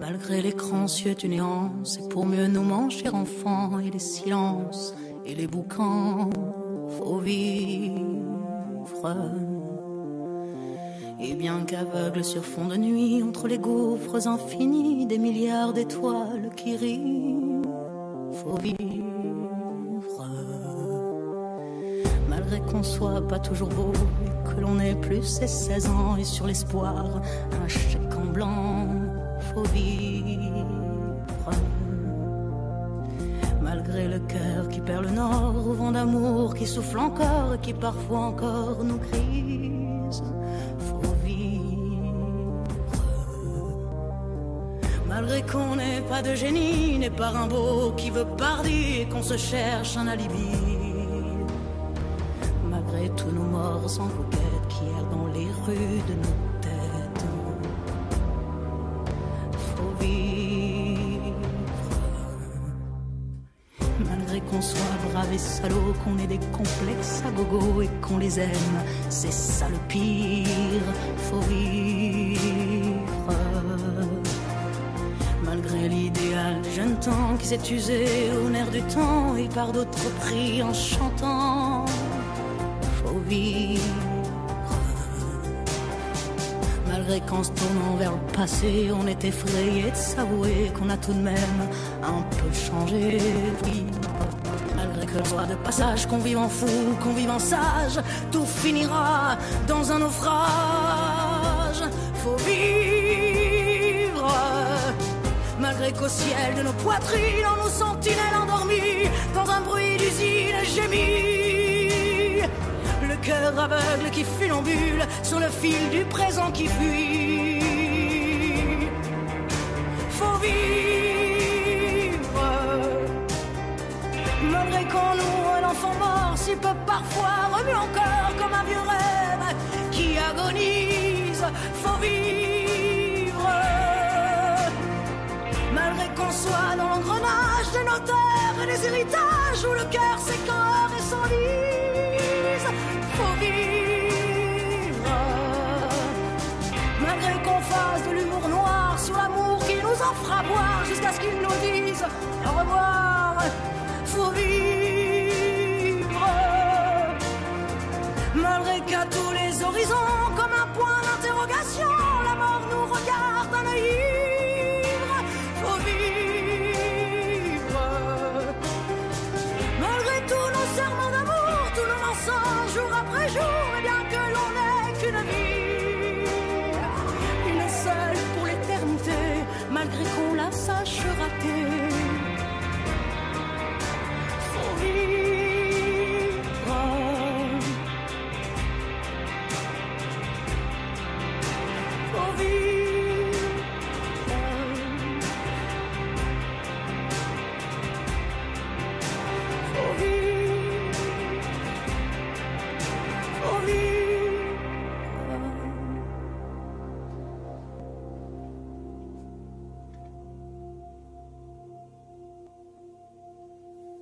Malgré l'écran cieux du néant, c'est pour mieux nous manger enfants et les silences et les boucans, faut vivre. Et bien qu'aveugle sur fond de nuit, entre les gouffres infinis des milliards d'étoiles qui rient, faut vivre. Malgré qu'on soit pas toujours beau et que l'on ait plus ses 16 ans et sur l'espoir un chèque en blanc, faut vivre. Malgré le cœur qui perd le nord au vent d'amour qui souffle encore et qui parfois encore nous grise, faut vivre. Malgré qu'on n'ait pas de génie, n'est pas Rimbaud qui veut Pardi et qu'on se cherche un alibi. Malgré tous nos morts sans coquette qui errent dans les rues de nos têtes, faut vivre. Malgré qu'on soit brave et salaud, qu'on ait des complexes à gogo et qu'on les aime, c'est ça le pire, faut vivre. Malgré l'idéal du jeune temps qui s'est usé au nerf du temps et par d'autres prix en chantant, faut vivre. Malgré qu'en se tournant vers le passé, on est effrayé de s'avouer qu'on a tout de même un peu changé. Oui. Malgré que le soit de passage, qu'on vive en fou, qu'on vive en sage, tout finira dans un naufrage. Faut vivre. Malgré qu'au ciel de nos poitrines, en nos sentinelles endormies, dans un bruit d'usine gémit, le cœur aveugle qui funambule sur le fil du présent qui fuit. Faut vivre. Malgré qu'on ouvre l'enfant mort, si peu parfois remue encore comme un vieux rêve qui agonise. Faut vivre. Malgré qu'on soit dans l'engrenage des notaires et des héritages où le cœur s'écœure et s'enlise, faut vivre. Malgré qu'on fasse de l'humour noir sur l'amour qui nous en fera boire jusqu'à ce qu'ils nous disent au revoir, faut vivre. Malgré qu'à tous les horizons, comme un point d'interrogation, la mort nous regarde d'un œil ivre, faut vivre. Malgré tous nos serments d'amour, tous nos mensonges, jour après jour, et bien que l'on n'ait qu'une vie, une seule pour l'éternité, malgré qu'on la sache rater, faut vivre. Faut vivre. Faut vivre. Faut vivre.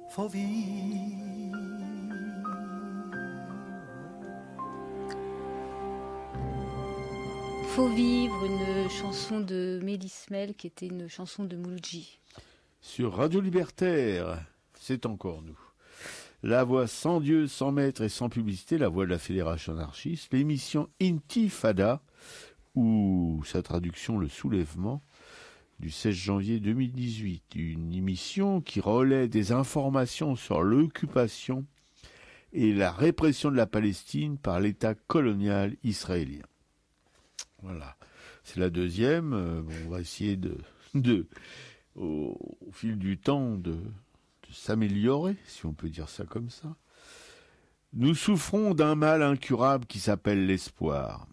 Faut vivre. Faut vivre, une chanson de Mélismel qui était une chanson de Mouloudji. Sur Radio Libertaire, c'est encore nous. La voix sans Dieu, sans maître et sans publicité, la voix de la Fédération anarchiste, l'émission Intifada, ou sa traduction Le Soulèvement, du 16 janvier 2018. Une émission qui relaie des informations sur l'occupation et la répression de la Palestine par l'État colonial israélien. Voilà, c'est la deuxième. On va essayer au fil du temps de s'améliorer, si on peut dire ça comme ça. Nous souffrons d'un mal incurable qui s'appelle l'espoir.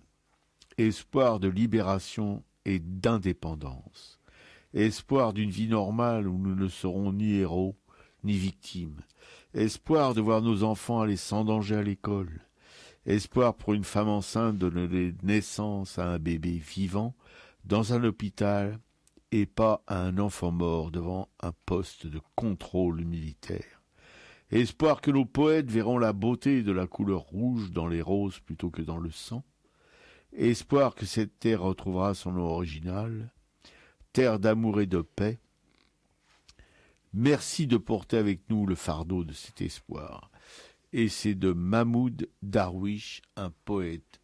Espoir de libération et d'indépendance. Espoir d'une vie normale où nous ne serons ni héros, ni victimes. Espoir de voir nos enfants aller sans danger à l'école. Espoir pour une femme enceinte de donner naissance à un bébé vivant dans un hôpital et pas à un enfant mort devant un poste de contrôle militaire. Espoir que nos poètes verront la beauté de la couleur rouge dans les roses plutôt que dans le sang. Espoir que cette terre retrouvera son nom original. terre d'amour et de paix. Merci de porter avec nous le fardeau de cet espoir. Et c'est de Mahmoud Darwish, un poète,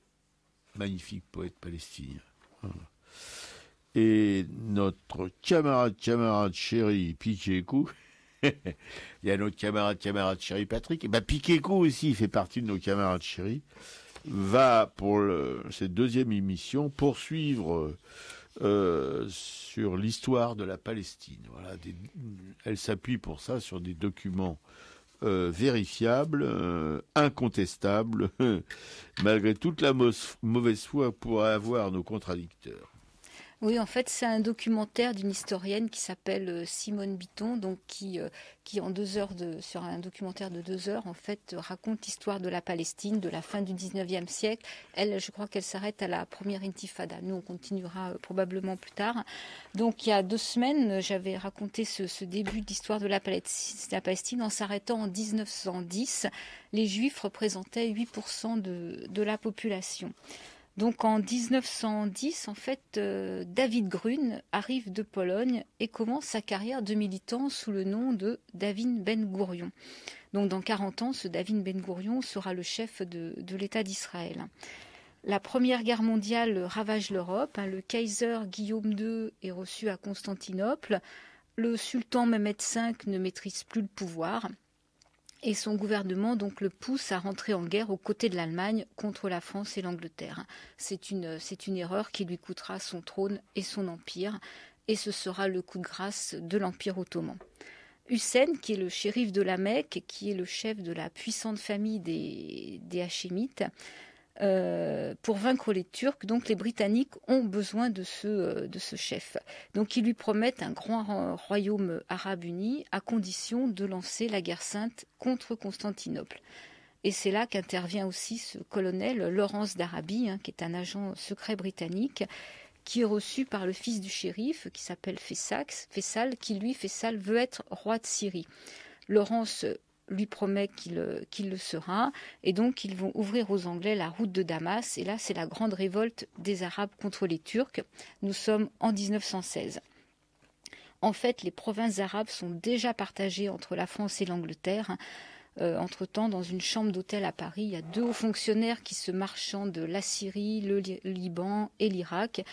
magnifique poète palestinien. Voilà. Et notre camarade chéri Piquécou, il y a notre camarade chéri Patrick, et Piquécou aussi fait partie de nos camarades chéris, va pour cette deuxième émission poursuivre sur l'histoire de la Palestine. Voilà, elle s'appuie pour ça sur des documents vérifiables, incontestables, malgré toute la mauvaise foi que pourraient avoir nos contradicteurs. Oui, en fait, c'est un documentaire d'une historienne qui s'appelle Simone Bitton, donc qui en 2 heures sur un documentaire de 2 heures, en fait, raconte l'histoire de la Palestine de la fin du 19e siècle. Elle, je crois qu'elle s'arrête à la première intifada. Nous, on continuera probablement plus tard. Donc, il y a 2 semaines, j'avais raconté ce début de l'histoire de la Palestine en s'arrêtant en 1910. Les Juifs représentaient 8% de la population. Donc en 1910, en fait, David Grun arrive de Pologne et commence sa carrière de militant sous le nom de David Ben Gourion. Donc dans 40 ans, ce David Ben Gourion sera le chef de l'État d'Israël. La Première Guerre mondiale ravage l'Europe. Le Kaiser Guillaume II est reçu à Constantinople. Le sultan Mehmed V ne maîtrise plus le pouvoir. Et son gouvernement donc le pousse à rentrer en guerre aux côtés de l'Allemagne contre la France et l'Angleterre. C'est une erreur qui lui coûtera son trône et son empire, et ce sera le coup de grâce de l'Empire ottoman. Hussein, qui est le shérif de la Mecque, qui est le chef de la puissante famille des Hachémites, pour vaincre les Turcs, donc les Britanniques ont besoin de ce chef. Donc ils lui promettent un grand royaume arabe uni à condition de lancer la guerre sainte contre Constantinople. Et c'est là qu'intervient aussi ce colonel Lawrence d'Arabie, qui est un agent secret britannique, qui est reçu par le fils du shérif, qui s'appelle Faisal, qui lui, Faisal, veut être roi de Syrie. Lawrence lui promet qu'il le sera, et donc ils vont ouvrir aux Anglais la route de Damas, et là c'est la grande révolte des Arabes contre les Turcs. Nous sommes en 1916. En fait, les provinces arabes sont déjà partagées entre la France et l'Angleterre. Entre-temps, dans une chambre d'hôtel à Paris, il y a 2 hauts fonctionnaires qui se marchandent la Syrie, le Liban et l'Irak.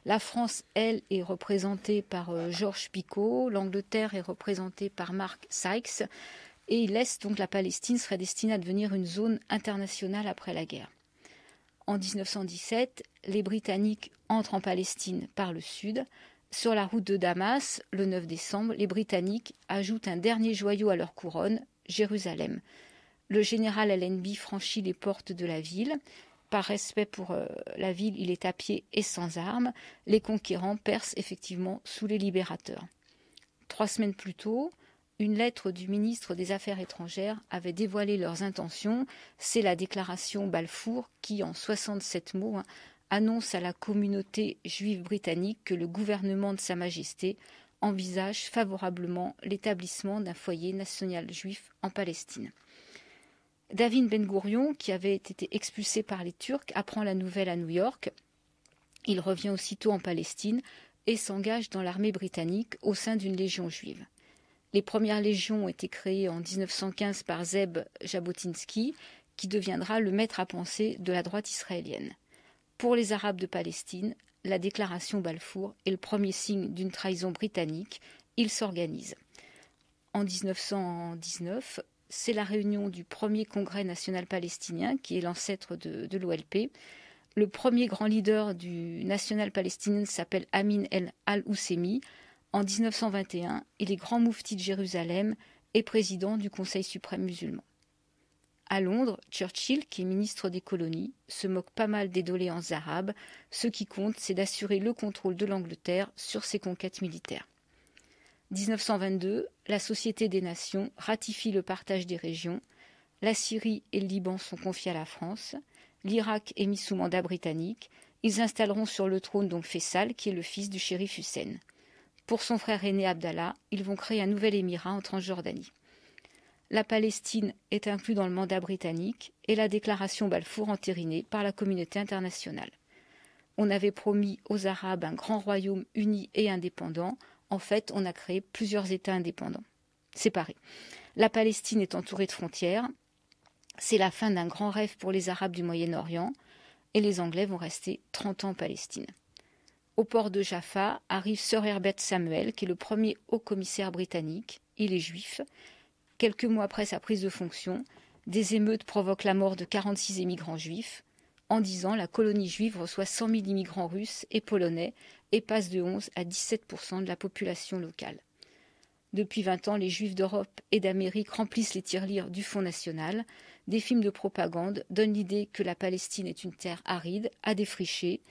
La France, elle, est représentée par Georges Picot, l'Angleterre est représentée par Mark Sykes, et il laisse donc la Palestine serait destinée à devenir une zone internationale après la guerre. En 1917, les Britanniques entrent en Palestine par le sud. Sur la route de Damas, le 9 décembre, les Britanniques ajoutent un dernier joyau à leur couronne, Jérusalem. Le général Allenby franchit les portes de la ville. Par respect pour la ville, il est à pied et sans armes. Les conquérants percent effectivement sous les libérateurs. 3 semaines plus tôt, une lettre du ministre des Affaires étrangères avait dévoilé leurs intentions. C'est la déclaration Balfour qui, en 67 mots, annonce à la communauté juive britannique que le gouvernement de Sa Majesté envisage favorablement l'établissement d'un foyer national juif en Palestine. David Ben Gourion, qui avait été expulsé par les Turcs, apprend la nouvelle à New York. Il revient aussitôt en Palestine et s'engage dans l'armée britannique au sein d'une légion juive. Les premières légions ont été créées en 1915 par Zeb Jabotinsky, qui deviendra le maître à penser de la droite israélienne. Pour les Arabes de Palestine, la déclaration Balfour est le premier signe d'une trahison britannique. Ils s'organisent. En 1919, c'est la réunion du premier congrès national palestinien, qui est l'ancêtre de l'OLP. Le premier grand leader du national palestinien s'appelle Amin al-Husseini. En 1921, il est grand moufti de Jérusalem et président du Conseil suprême musulman. À Londres, Churchill, qui est ministre des colonies, se moque pas mal des doléances arabes. Ce qui compte, c'est d'assurer le contrôle de l'Angleterre sur ses conquêtes militaires. 1922, la Société des Nations ratifie le partage des régions. La Syrie et le Liban sont confiés à la France. L'Irak est mis sous mandat britannique. Ils installeront sur le trône donc Faisal, qui est le fils du shérif Hussein. Pour son frère aîné Abdallah, ils vont créer un nouvel émirat en Transjordanie. La Palestine est inclue dans le mandat britannique et la déclaration Balfour entérinée par la communauté internationale. On avait promis aux Arabes un grand royaume uni et indépendant. En fait, on a créé plusieurs États indépendants, séparés. La Palestine est entourée de frontières. C'est la fin d'un grand rêve pour les Arabes du Moyen-Orient. Et les Anglais vont rester 30 ans en Palestine. Au port de Jaffa arrive Sir Herbert Samuel, qui est le premier haut-commissaire britannique. Il est juif. Quelques mois après sa prise de fonction, des émeutes provoquent la mort de 46 émigrants juifs. En 10 ans, la colonie juive reçoit 100 000 immigrants russes et polonais et passe de 11 à 17% de la population locale. Depuis 20 ans, les Juifs d'Europe et d'Amérique remplissent les tirelires du Fonds national. Des films de propagande donnent l'idée que la Palestine est une terre aride, à défricher.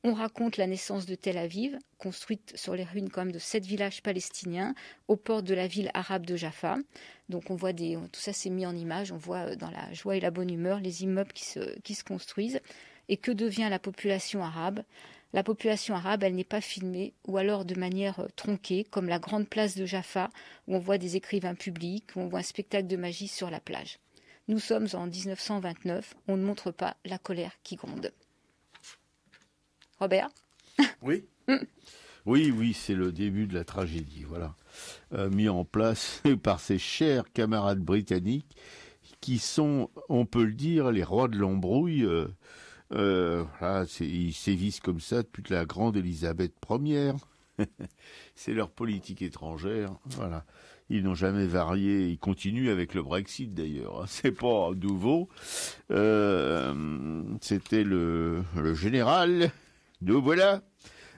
On raconte la naissance de Tel Aviv, construite sur les ruines quand même de 7 villages palestiniens, aux portes de la ville arabe de Jaffa. Donc on voit tout ça c'est mis en image, on voit dans la joie et la bonne humeur les immeubles qui se construisent. Et que devient la population arabe ? La population arabe, elle n'est pas filmée, ou alors de manière tronquée, comme la grande place de Jaffa, où on voit des écrivains publics, où on voit un spectacle de magie sur la plage. Nous sommes en 1929, on ne montre pas la colère qui gronde. Robert ? Oui. Oui, c'est le début de la tragédie, voilà. Mis en place par ces chers camarades britanniques, qui sont, on peut le dire, les rois de l'embrouille. Voilà, ils sévissent comme ça depuis la grande Élisabeth Ier. C'est leur politique étrangère. Voilà. Ils n'ont jamais varié. Ils continuent avec le Brexit d'ailleurs. C'est pas nouveau. C'était le général. Nous voilà.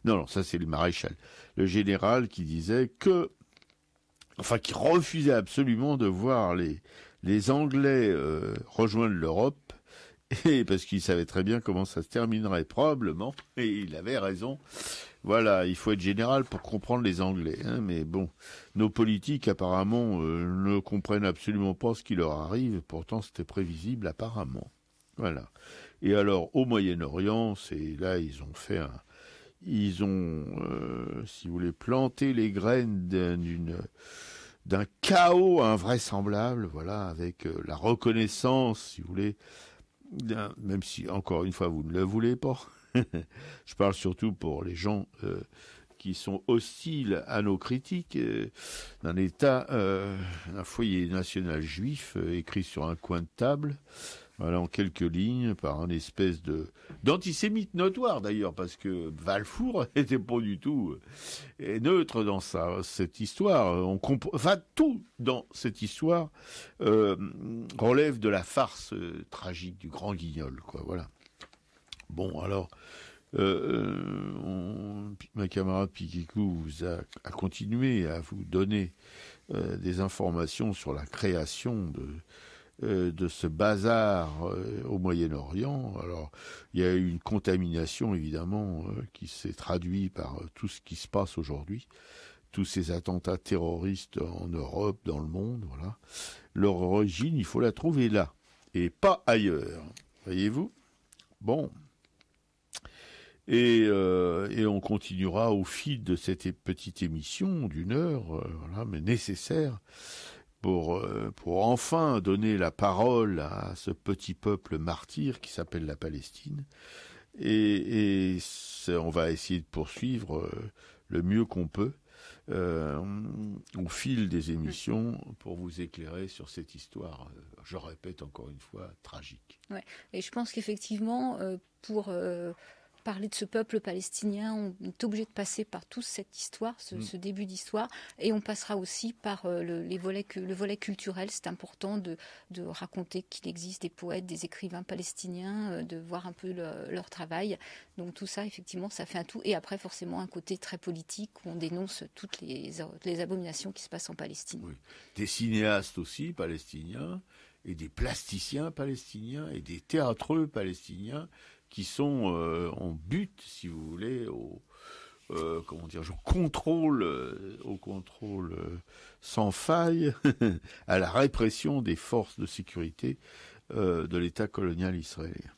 Non, ça c'est le maréchal. Le général qui disait qui refusait absolument de voir les Anglais rejoindre l'Europe. Et parce qu'il savait très bien comment ça se terminerait probablement, et il avait raison. Voilà, il faut être général pour comprendre les Anglais, hein, mais bon, nos politiques apparemment ne comprennent absolument pas ce qui leur arrive, pourtant c'était prévisible apparemment. Voilà. Et alors au Moyen-Orient, ils ont, si vous voulez, planté les graines d'un chaos invraisemblable, voilà, avec la reconnaissance, si vous voulez. Même si, encore une fois, vous ne le voulez pas. Je parle surtout pour les gens qui sont hostiles à nos critiques d'un État, un foyer national juif écrit sur un coin de table, voilà, en quelques lignes, par un espèce d'antisémite notoire d'ailleurs, parce que Balfour n'était pas du tout neutre dans cette histoire. Tout dans cette histoire relève de la farce tragique du grand Guignol, quoi. Voilà. Bon, alors, ma camarade Piquicou a continué à vous donner des informations sur la création de ce bazar au Moyen-Orient. Alors, il y a eu une contamination, évidemment, qui s'est traduite par tout ce qui se passe aujourd'hui, tous ces attentats terroristes en Europe, dans le monde, voilà. Leur origine, il faut la trouver là, et pas ailleurs. Voyez-vous ? Bon. Et on continuera au fil de cette petite émission d'une heure, voilà, mais nécessaire, pour enfin donner la parole à ce petit peuple martyr qui s'appelle la Palestine. Et on va essayer de poursuivre le mieux qu'on peut au fil des émissions pour vous éclairer sur cette histoire, je répète encore une fois, tragique. Ouais. Et je pense qu'effectivement, pour parler de ce peuple palestinien, on est obligé de passer par toute cette histoire, ce début d'histoire, et on passera aussi par le volet culturel. C'est important de raconter qu'il existe des poètes, des écrivains palestiniens, de voir un peu leur travail. Donc tout ça, effectivement, ça fait un tout. Et après, forcément, un côté très politique où on dénonce toutes les abominations qui se passent en Palestine. Oui. Des cinéastes aussi palestiniens, et des plasticiens palestiniens, et des théâtreux palestiniens, qui sont en but, si vous voulez, au contrôle sans faille, à la répression des forces de sécurité de l'État colonial israélien.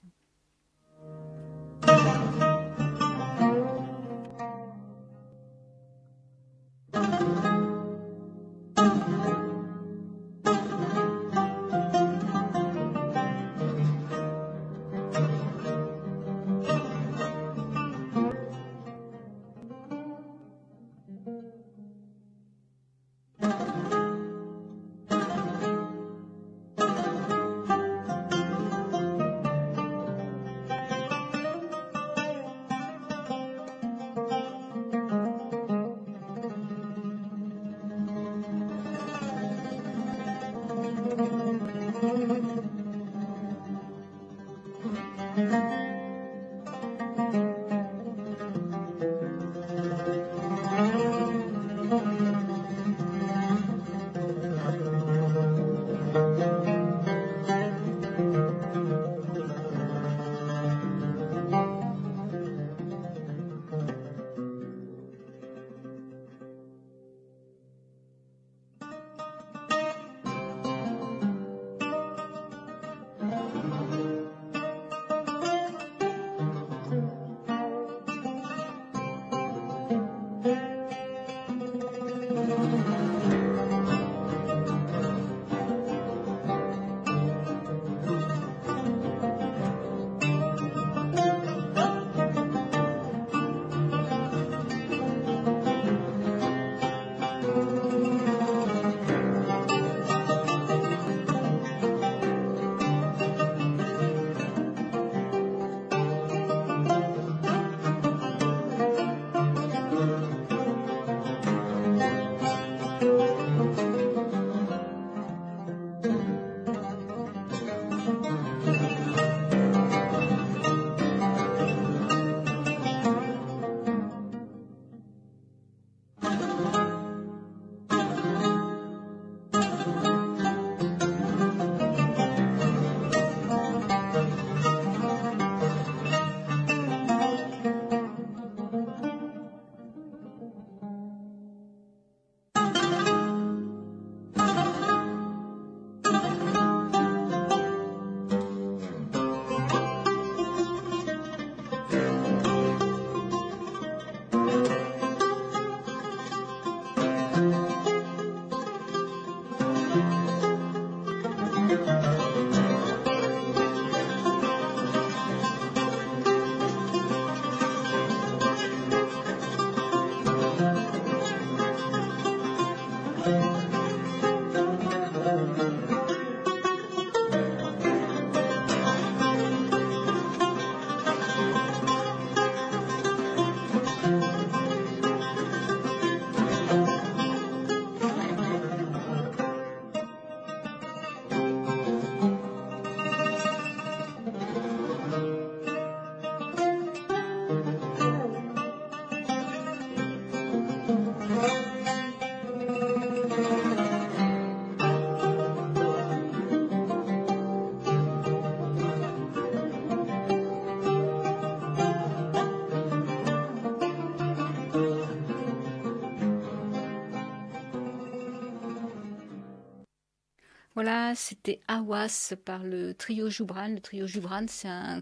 Voilà, c'était Hawass par le trio Joubran. Le trio Joubran, c'est un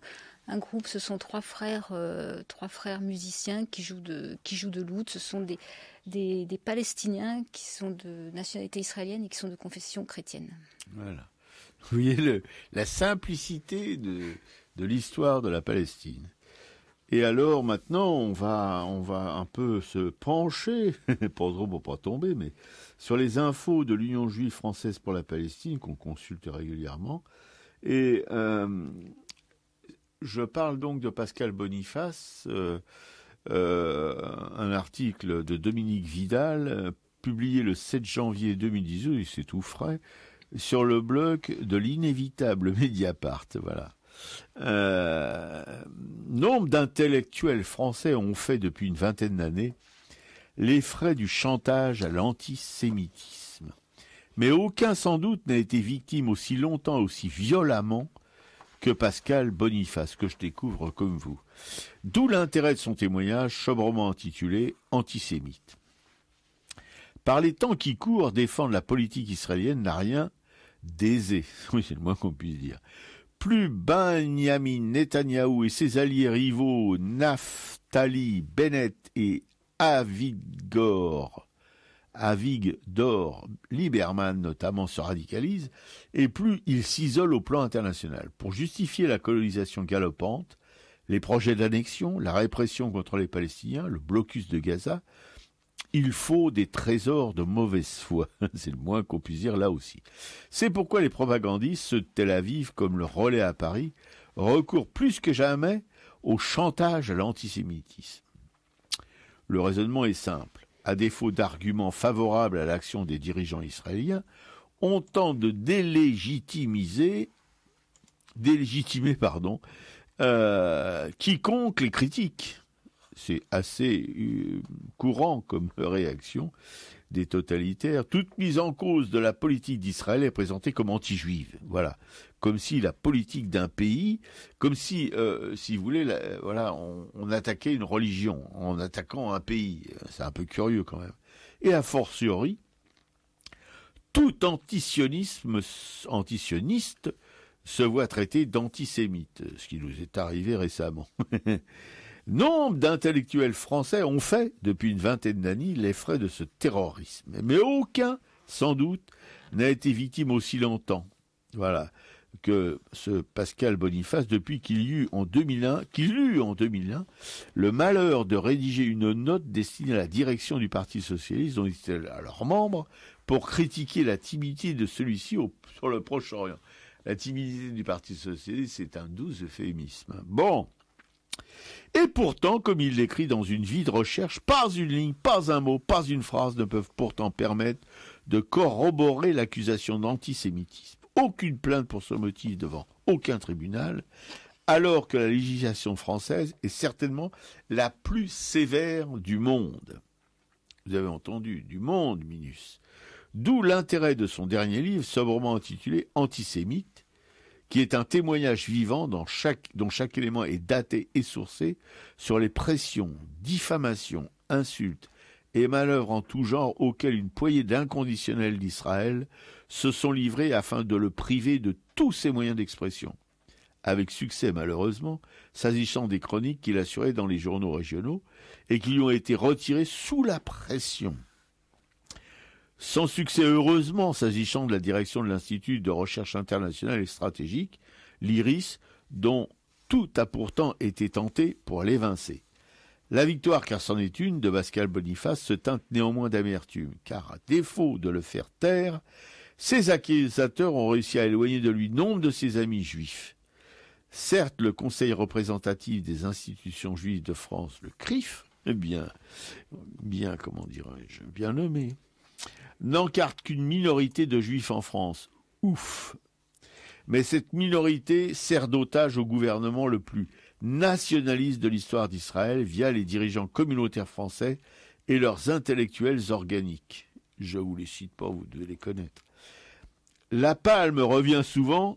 groupe, ce sont trois frères musiciens qui jouent de l'oud. Ce sont des Palestiniens qui sont de nationalité israélienne et qui sont de confession chrétienne. Voilà. Vous voyez la simplicité de l'histoire de la Palestine. Et alors maintenant, on va un peu se pencher, pas trop pour pas tomber, mais sur les infos de l'Union juive française pour la Palestine qu'on consulte régulièrement. Et je parle donc de Pascal Boniface, un article de Dominique Vidal, publié le 7 janvier 2018, c'est tout frais, sur le blog de l'inévitable Mediapart, voilà. Nombre d'intellectuels français ont fait depuis une vingtaine d'années les frais du chantage à l'antisémitisme. Mais aucun sans doute n'a été victime aussi longtemps, aussi violemment que Pascal Boniface, que je découvre comme vous. D'où l'intérêt de son témoignage sobrement intitulé « Antisémite ». Par les temps qui courent, défendre la politique israélienne n'a rien d'aisé. Oui, c'est le moins qu'on puisse dire. Plus Benyamin Netanyahou et ses alliés rivaux Naftali Bennett et Avigdor Lieberman notamment se radicalisent, et plus ils s'isolent au plan international. Pour justifier la colonisation galopante, les projets d'annexion, la répression contre les Palestiniens, le blocus de Gaza, il faut des trésors de mauvaise foi. C'est le moins qu'on puisse dire là aussi. C'est pourquoi les propagandistes, ceux de Tel Aviv comme le Relais à Paris, recourent plus que jamais au chantage à l'antisémitisme. Le raisonnement est simple. À défaut d'arguments favorables à l'action des dirigeants israéliens, on tente de délégitimiser quiconque les critique. C'est assez courant comme réaction des totalitaires. Toute mise en cause de la politique d'Israël est présentée comme anti-juive. Voilà. Comme si la politique d'un pays, comme si vous voulez, on attaquait une religion en attaquant un pays. C'est un peu curieux quand même. Et a fortiori, tout antisioniste se voit traité d'antisémite, ce qui nous est arrivé récemment. Nombre d'intellectuels français ont fait, depuis une vingtaine d'années, les frais de ce terrorisme. Mais aucun, sans doute, n'a été victime aussi longtemps. Voilà. Que ce Pascal Boniface, depuis qu'il eut en 2001 le malheur de rédiger une note destinée à la direction du Parti socialiste, dont il était à leurs membres, pour critiquer la timidité de celui-ci sur le Proche-Orient. La timidité du Parti socialiste, c'est un doux euphémisme. Bon. Et pourtant, comme il l'écrit dans une vie de recherche, pas une ligne, pas un mot, pas une phrase ne peuvent pourtant permettre de corroborer l'accusation d'antisémitisme. Aucune plainte pour ce motif devant aucun tribunal, alors que la législation française est certainement la plus sévère du monde. Vous avez entendu, du monde, Minus. D'où l'intérêt de son dernier livre, sobrement intitulé « Antisémite », qui est un témoignage vivant dont chaque élément est daté et sourcé sur les pressions, diffamations, insultes et malheurs en tout genre auxquels une poignée d'inconditionnels d'Israël se sont livrés afin de le priver de tous ses moyens d'expression. Avec succès malheureusement, s'agissant des chroniques qu'il assurait dans les journaux régionaux et qui lui ont été retirées sous la pression. Sans succès heureusement s'agissant de la direction de l'Institut de recherche internationale et stratégique, l'IRIS, dont tout a pourtant été tenté pour l'évincer. La victoire, car c'en est une, de Pascal Boniface se teinte néanmoins d'amertume, car à défaut de le faire taire, ses accusateurs ont réussi à éloigner de lui nombre de ses amis juifs. Certes, le Conseil représentatif des institutions juives de France, le CRIF, bien nommé, n'encarte qu'une minorité de juifs en France. Ouf! Mais cette minorité sert d'otage au gouvernement le plus nationaliste de l'histoire d'Israël via les dirigeants communautaires français et leurs intellectuels organiques. Je vous les cite pas, vous devez les connaître. La palme revient souvent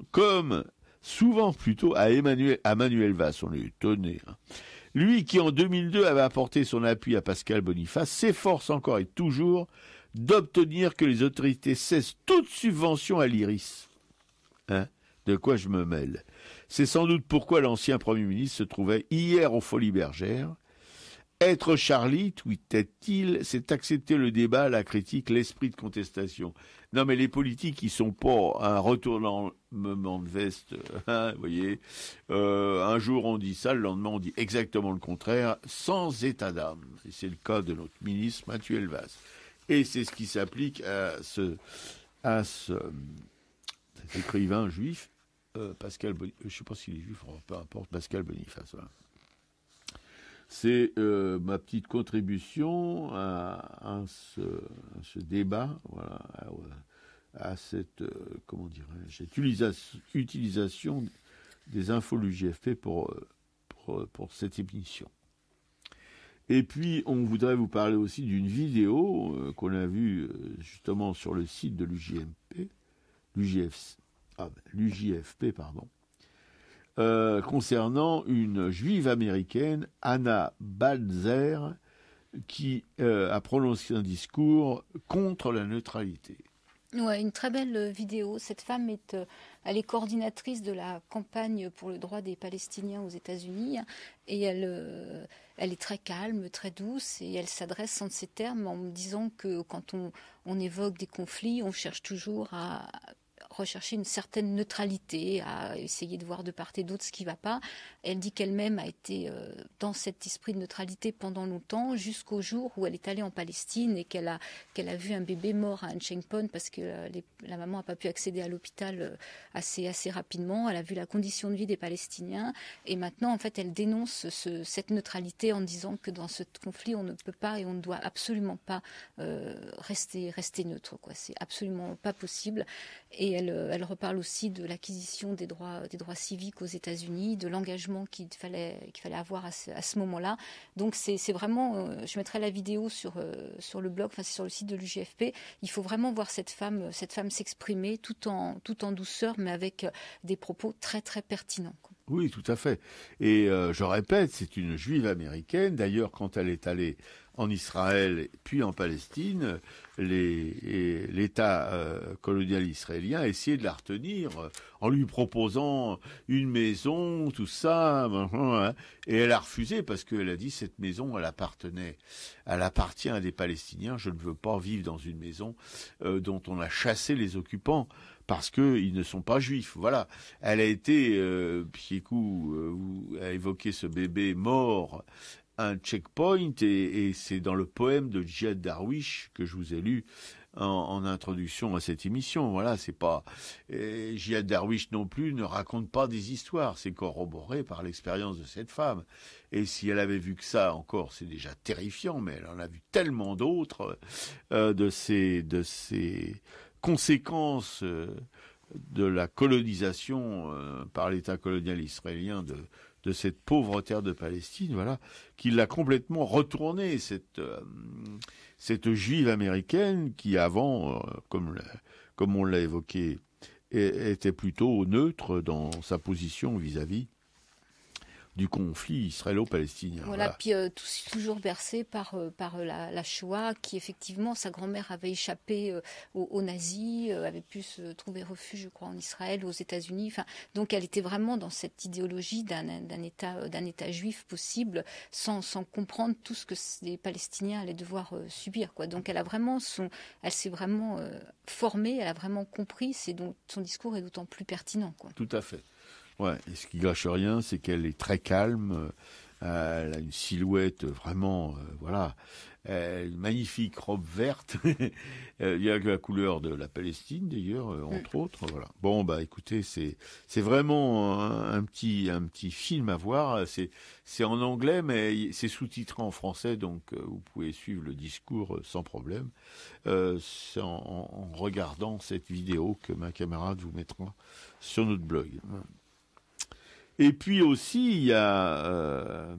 à Manuel Valls, on est étonné. Lui qui en 2002 avait apporté son appui à Pascal Boniface s'efforce encore et toujours d'obtenir que les autorités cessent toute subvention à l'IRIS. De quoi je me mêle? C'est sans doute pourquoi l'ancien Premier ministre se trouvait hier aux Folies Bergères. Être Charlie, tweetait-il, c'est accepter le débat, la critique, l'esprit de contestation. Non mais les politiques, ils sont pas un retournement de veste, vous voyez. Un jour on dit ça, le lendemain on dit exactement le contraire, sans état d'âme. Et c'est le cas de notre ministre Manuel Valls. Et c'est ce qui s'applique à cet écrivain juif, Pascal Boniface. Je ne sais pas s'il est juif, peu importe, Pascal Boniface. Voilà. C'est ma petite contribution à ce débat, voilà, à cette utilisation des infos de l'UJFP pour cette émission. Et puis, on voudrait vous parler aussi d'une vidéo qu'on a vue justement sur le site de l'UJFP, concernant une juive américaine, Anna Balzer, qui a prononcé un discours contre la neutralité. Ouais, une très belle vidéo. Cette femme elle est coordinatrice de la campagne pour le droit des Palestiniens aux États-Unis et elle est très calme, très douce et elle s'adresse en ces termes en me disant que quand on évoque des conflits, on cherche toujours à rechercher une certaine neutralité, à essayer de voir de part et d'autre ce qui ne va pas. Elle dit qu'elle-même a été dans cet esprit de neutralité pendant longtemps, jusqu'au jour où elle est allée en Palestine et qu'elle a vu un bébé mort à Anshengpon parce que la maman n'a pas pu accéder à l'hôpital assez rapidement. Elle a vu la condition de vie des Palestiniens et maintenant, en fait, elle dénonce cette neutralité en disant que dans ce conflit, on ne peut pas et on ne doit absolument pas rester neutre, quoi. C'est absolument pas possible. Et elle reparle aussi de l'acquisition des droits civiques aux États-Unis, de l'engagement qu'il fallait avoir à ce moment-là. Donc c'est vraiment, je mettrai la vidéo sur le blog, enfin c'est sur le site de l'UGFP. Il faut vraiment voir cette femme s'exprimer tout en douceur, mais avec des propos très très pertinents, quoi. Oui, tout à fait. Et je répète, c'est une juive américaine. D'ailleurs, quand elle est allée en Israël puis en Palestine, l'État colonial israélien a essayé de la retenir en lui proposant une maison, tout ça, hein, et elle a refusé parce qu'elle a dit cette maison, elle appartient à des Palestiniens. Je ne veux pas vivre dans une maison dont on a chassé les occupants, parce qu'ils ne sont pas juifs. Voilà. Elle a été, Piekou a évoqué ce bébé mort, un checkpoint, et c'est dans le poème de Djihad Darwish que je vous ai lu en introduction à cette émission. Voilà, c'est pas... Djihad Darwish non plus ne raconte pas des histoires, c'est corroboré par l'expérience de cette femme. Et si elle avait vu que ça encore, c'est déjà terrifiant, mais elle en a vu tellement d'autres de ces conséquences de la colonisation par l'État colonial israélien de cette pauvre terre de Palestine, voilà, qui l'a complètement retournée, cette juive américaine qui avant, comme on l'a évoqué, était plutôt neutre dans sa position vis-à-vis du conflit israélo-palestinien. Voilà, puis toujours bercé par la Shoah, qui effectivement, sa grand-mère avait échappé aux nazis, avait pu se trouver refuge, je crois, en Israël, aux États-Unis. Enfin, donc elle était vraiment dans cette idéologie d'un État juif possible, sans comprendre tout ce que les Palestiniens allaient devoir subir, quoi. Donc elle s'est vraiment formée, elle a vraiment compris, donc son discours est d'autant plus pertinent, quoi. Tout à fait. Ouais, et ce qui gâche rien, c'est qu'elle est très calme, elle a une silhouette vraiment, voilà, une magnifique robe verte, il y a la couleur de la Palestine d'ailleurs, entre autres, voilà. Bon, bah écoutez, c'est vraiment un petit film à voir, c'est en anglais, mais c'est sous-titré en français, donc vous pouvez suivre le discours sans problème, c'est en regardant cette vidéo que ma camarade vous mettra sur notre blog. Et puis aussi, il y a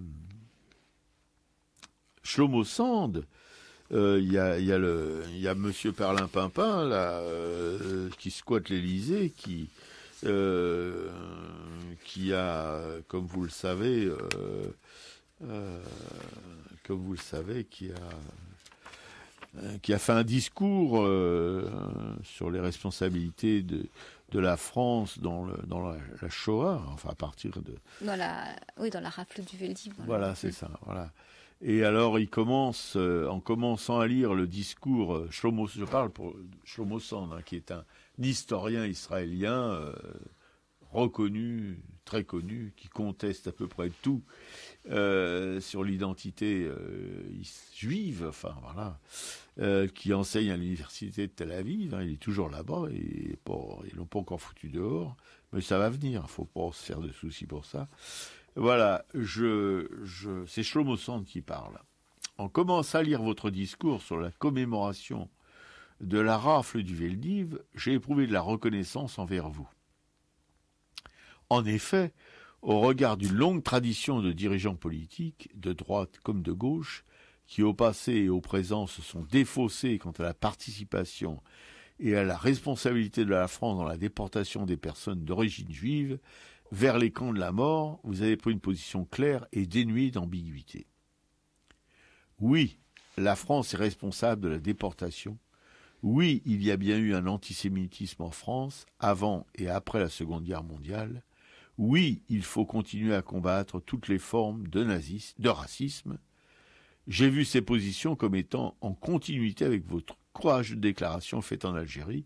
Shlomo Sand, il y a Monsieur Perlimpinpin là, qui squatte l'Élysée, qui a, comme vous le savez, qui a fait un discours sur les responsabilités de la France dans la Shoah, enfin à partir de... Dans la rafle du Veldiv. Voilà, c'est ça, voilà. Et alors il commence, en commençant à lire le discours, je parle pour Shlomo Sand, hein, qui est un historien israélien reconnu, très connu, qui conteste à peu près tout sur l'identité juive, enfin voilà, qui enseigne à l'université de Tel Aviv, hein, il est toujours là-bas, ils l'ont pas encore foutu dehors, mais ça va venir, faut pas se faire de soucis pour ça. Voilà, c'est Shlomo Sand qui parle. En commençant à lire votre discours sur la commémoration de la rafle du Veldiv, j'ai éprouvé de la reconnaissance envers vous. En effet, au regard d'une longue tradition de dirigeants politiques, de droite comme de gauche, qui au passé et au présent se sont défaussés quant à la participation et à la responsabilité de la France dans la déportation des personnes d'origine juive vers les camps de la mort, vous avez pris une position claire et dénuée d'ambiguïté. Oui, la France est responsable de la déportation. Oui, il y a bien eu un antisémitisme en France avant et après la Seconde Guerre mondiale. Oui, il faut continuer à combattre toutes les formes de racisme. J'ai vu ces positions comme étant en continuité avec votre courageuse déclaration faite en Algérie,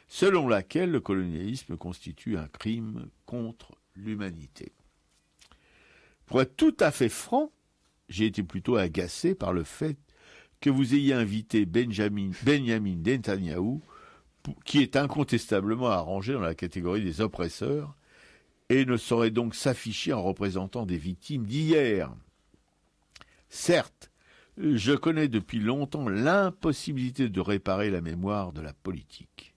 selon laquelle le colonialisme constitue un crime contre l'humanité. Pour être tout à fait franc, j'ai été plutôt agacé par le fait que vous ayez invité Benjamin Netanyahou, qui est incontestablement arrangé dans la catégorie des oppresseurs, et ne saurait donc s'afficher en représentant des victimes d'hier. Certes, je connais depuis longtemps l'impossibilité de réparer la mémoire de la politique.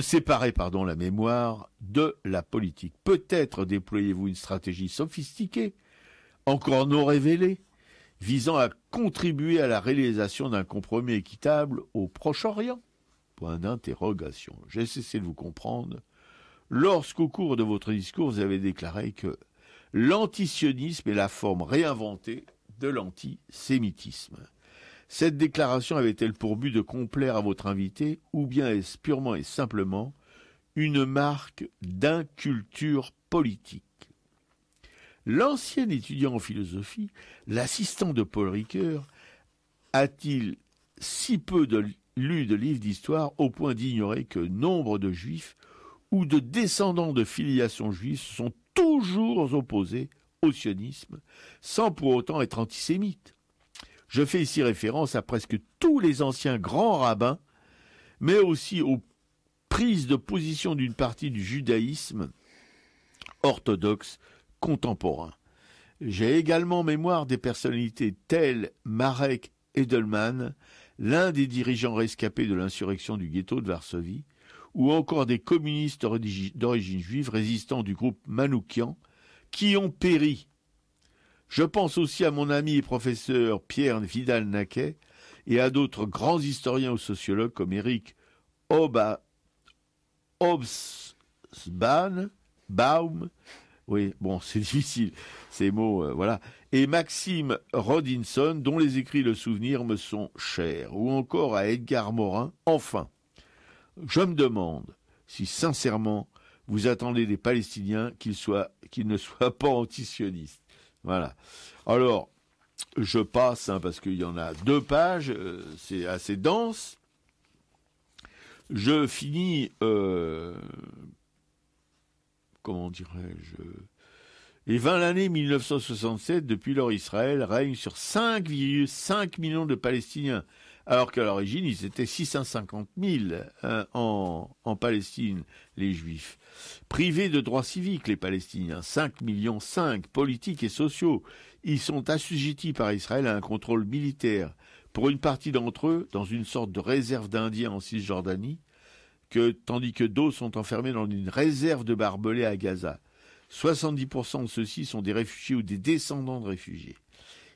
séparer la mémoire de la politique. Peut-être déployez-vous une stratégie sophistiquée, encore non révélée, visant à contribuer à la réalisation d'un compromis équitable au Proche-Orient. Point d'interrogation. J'ai cessé de vous comprendre lorsqu'au cours de votre discours, vous avez déclaré que l'antisionisme est la forme réinventée de l'antisémitisme. Cette déclaration avait-elle pour but de complaire à votre invité, ou bien est-ce purement et simplement une marque d'inculture politique? L'ancien étudiant en philosophie, l'assistant de Paul Ricoeur, a-t-il si peu lu de livres d'histoire au point d'ignorer que nombre de juifs ou de descendants de filiation juive sont toujours opposés au sionisme, sans pour autant être antisémites? Je fais ici référence à presque tous les anciens grands rabbins, mais aussi aux prises de position d'une partie du judaïsme orthodoxe contemporain. J'ai également en mémoire des personnalités telles Marek Edelman, l'un des dirigeants rescapés de l'insurrection du ghetto de Varsovie, ou encore des communistes d'origine juive résistants du groupe Manoukian, qui ont péri. Je pense aussi à mon ami et professeur Pierre Vidal-Naquet et à d'autres grands historiens ou sociologues comme Eric Hobsbawm, oui, bon, c'est difficile, ces mots, voilà, et Maxime Rodinson, dont les écrits Le Souvenir me sont chers, ou encore à Edgar Morin. Enfin, je me demande si sincèrement vous attendez des Palestiniens qu'ils ne soient pas antisionistes. Voilà. Alors, je passe, parce qu'il y en a 2 pages, c'est assez dense. Je finis, comment dirais-je, et 20 l'année 1967, depuis lors Israël règne sur 5,5 millions de Palestiniens, alors qu'à l'origine ils étaient 650 000 en Palestine, les Juifs. Privés de droits civiques, les Palestiniens, 5,5 millions politiques et sociaux, ils sont assujettis par Israël à un contrôle militaire, pour une partie d'entre eux, dans une sorte de réserve d'Indiens en Cisjordanie, tandis que d'autres sont enfermés dans une réserve de barbelés à Gaza. 70% de ceux-ci sont des réfugiés ou des descendants de réfugiés.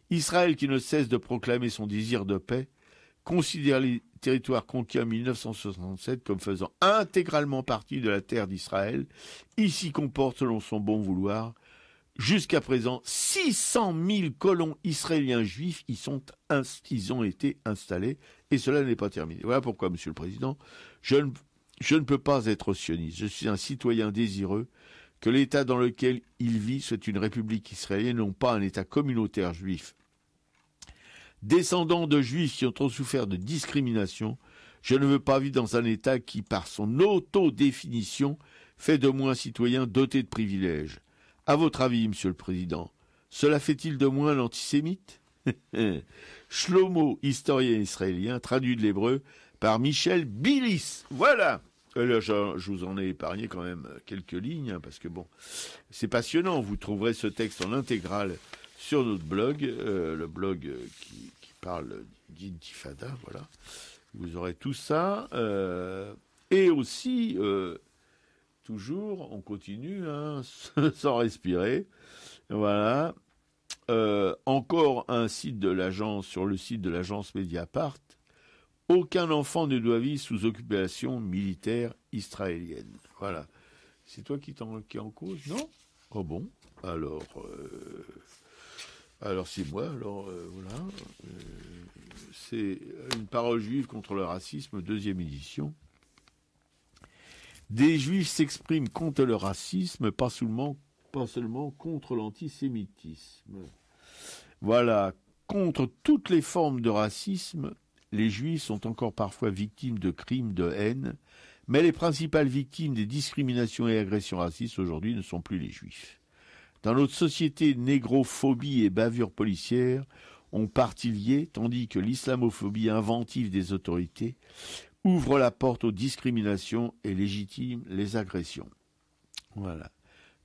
Israël, qui ne cesse de proclamer son désir de paix, considère les territoires conquis en 1967 comme faisant intégralement partie de la terre d'Israël. Il s'y comporte selon son bon vouloir. Jusqu'à présent, 600 000 colons israéliens juifs ils ont été installés, et cela n'est pas terminé. Voilà pourquoi, Monsieur le Président, je ne peux pas être sioniste. Je suis un citoyen désireux que l'État dans lequel il vit soit une république israélienne, non pas un État communautaire juif. Descendant de juifs qui ont trop souffert de discrimination, je ne veux pas vivre dans un État qui, par son autodéfinition, fait de moi un citoyen doté de privilèges. À votre avis, Monsieur le Président, cela fait-il de moi l'antisémite? Shlomo, historien israélien, traduit de l'hébreu par Michel Bilis. Voilà. Là, je vous en ai épargné quand même quelques lignes, parce que bon, c'est passionnant. Vous trouverez ce texte en intégrale sur notre blog, le blog qui parle d'Intifada, voilà. Vous aurez tout ça. Et aussi, toujours, on continue, sans respirer. Voilà. Encore un site de l'agence, sur le site de l'agence Mediapart. Aucun enfant ne doit vivre sous occupation militaire israélienne. Voilà. C'est toi qui est en cause, non? Oh bon. Alors c'est moi. Alors voilà. C'est une parole juive contre le racisme, 2e édition. Des juifs s'expriment contre le racisme, pas seulement contre l'antisémitisme. Voilà. Contre toutes les formes de racisme, les Juifs sont encore parfois victimes de crimes de haine, mais les principales victimes des discriminations et agressions racistes aujourd'hui ne sont plus les Juifs. Dans notre société, négrophobie et bavure policière ont partie liées, tandis que l'islamophobie inventive des autorités ouvre la porte aux discriminations et légitime les agressions. Voilà.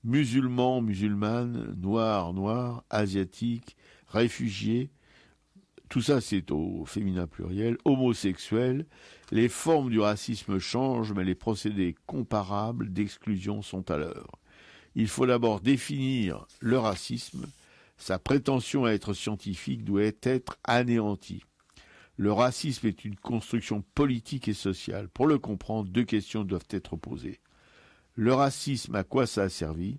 Musulmans, musulmanes, noirs, asiatiques, réfugiés, tout ça c'est au féminin pluriel, homosexuels, les formes du racisme changent, mais les procédés comparables d'exclusion sont à l'œuvre. Il faut d'abord définir le racisme. Sa prétention à être scientifique doit être anéantie. Le racisme est une construction politique et sociale. Pour le comprendre, deux questions doivent être posées. Le racisme, à quoi ça a servi?